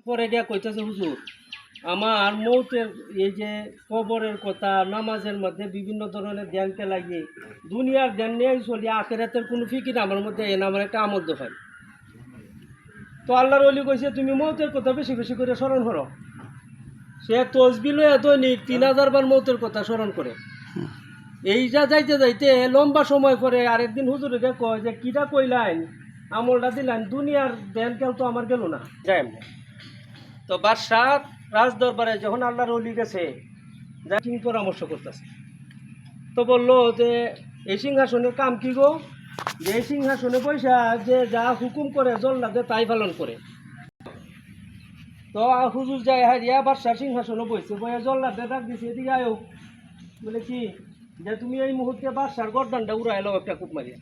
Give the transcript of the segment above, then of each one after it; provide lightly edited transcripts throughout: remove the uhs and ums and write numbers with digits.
পরে গিয়া কইতেছে হুজুর আমার মৌতের এই যে কবরের কথা নামাজের মধ্যে বিভিন্ন ধরনের ধ্যানকে লাগিয়ে দুনিয়ার ধ্যান নিয়ে চলি আখেরাতের কোনো ফিকির আমার মধ্যে এনে আমার একটা আমোদ হয়। তো আল্লাহর ওলি কইছে তুমি মৌতের কথা বেশি বেশি করে স্মরণ করো। সে তসবিল দৈনিক 3000 বার মৌতের কথা স্মরণ করে। এই যা যাইতে যাইতে লম্বা সময় পরে আরেকদিন হুজুরকে কয় যে কিটা কইলাইন আমলটা দিলেন দুনিয়ার ধ্যান কেউ তো আমার গেল না যাই এমনি। তো বাদশাহ রাজ দরবারে যখন আল্লাহর ওলি গেছে যা কি পরামর্শ করতেছে, তো বললো যে এই সিংহাসনের কাম কি গো, যে এই সিংহাসনে পয়সা যে যা হুকুম করে জল্লাদে তাই পালন করে। তো হুজুর যায় হারিয়া বাদশাহ সিংহাসনে বইছে, বইয়া জল্লাদে ডাক দিছে এদিকে আয়ো, বলে কি যে তুমি এই মুহূর্তে বাদশার গর্দানটা উড়াইলো একটা কূপ মারিয়া।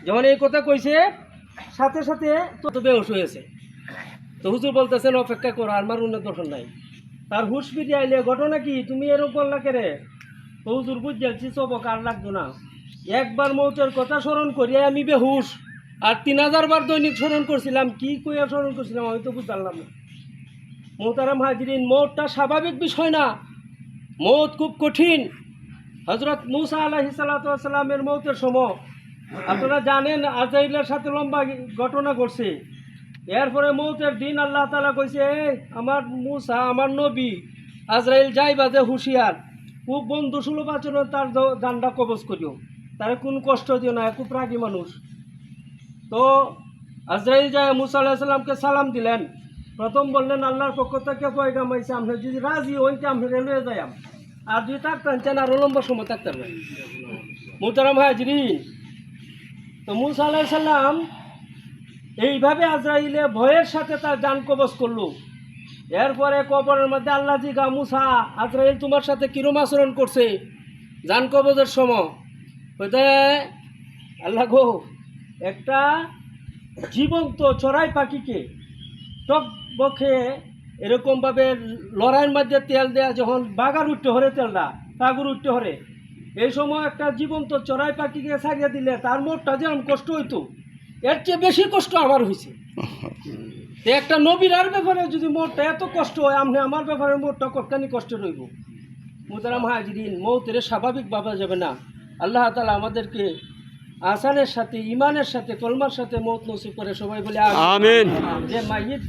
যখন এই কথা কইছে সাথে সাথে তো বেহুশ হয়েছে। তো হুজুর বলতেছেন অপেক্ষা করো, আর মারুনের দর্শন নাই। তার হুশ ফিরে আইলে ঘটনা কি তুমি এরকম বললা কেরে? তো হুজুর বুঝছি চবক আর লাগতো না, একবার মৌতের কথা স্মরণ করিয়া আমি বেহুশ, আর 3000 বার দৈনিক স্মরণ করছিলাম, কি কইয়া স্মরণ করছিলাম আমি তো বুঝতে পারলাম না। মোহতারাম হাজরিন, মৌতটা স্বাভাবিক বিষয় না, মৌত খুব কঠিন। হজরত মুসা আলাইহিস সালাতু ওয়াস সালামের মৌতের সময় আপনারা জানেন আজরাইলের সাথে লম্বা ঘটনা ঘটছে। এরপরে মৌতের দিন আল্লাহ তাআলা কইছে আমার মুসা আমার নবী আজরাইল যাইবা যে হুঁশিয়ার, খুব বন্ধু সুলভ আচরণ তার জানটা কবজ করিও, তারে কোন কষ্ট দিও না, খুব রাগী মানুষ। তো আজরাইল যায় মুসা আলাইহিস সালামকে সালাম দিলেন। প্রথম বললেন আল্লাহর পক্ষ থেকে পয়গাম আইছে, আপনি যদি রাজি হইতে আপনি রেলওয়ে যাইম, আর যদি থাকতেন চান আরো লম্বা সময় থাকতে পারবেন। মোহতারাম হাজরিন, তো মুসা আলাইহিস সালাম এইভাবে আজরাইলে ভয়ের সাথে তার জান কবজ করলো। এরপরে কবরের মধ্যে আল্লাহ জিগা মুসা আজরাইল তোমার সাথে কিরম আচরণ করছে জান কবজের সময়? বলতে আল্লাহ গো, একটা জীবন্ত চড়াই পাখিকে টক বখে এরকমভাবে লড়াইয়ের মধ্যে তেল দেয়া যখন বাগার উঠতে হরে তেলটা পাগুর উঠতে হরে, এই সময় একটা জীবন্ত চড়াই পাখিকে ছাড়িয়ে দিলে তার মোটটা যেরকম কষ্ট হইতো এর চেয়ে বেশি কষ্ট আমার হয়েছে। একটা নবীর আর ব্যাপারে যদি মোটটা এত কষ্ট হয়, আপনি আমার ব্যাপারে মোটটা কতখানি কষ্ট রইব। মুহতারাম হাজিরিন, মৌতের স্বাভাবিক ভাবা যাবে না। আল্লাহ তাআলা আমাদেরকে আসানের সাথে ইমানের সাথে কলমার সাথে মৌত নসিব করে। সবাই বলে আমিন। যে মাইয়িত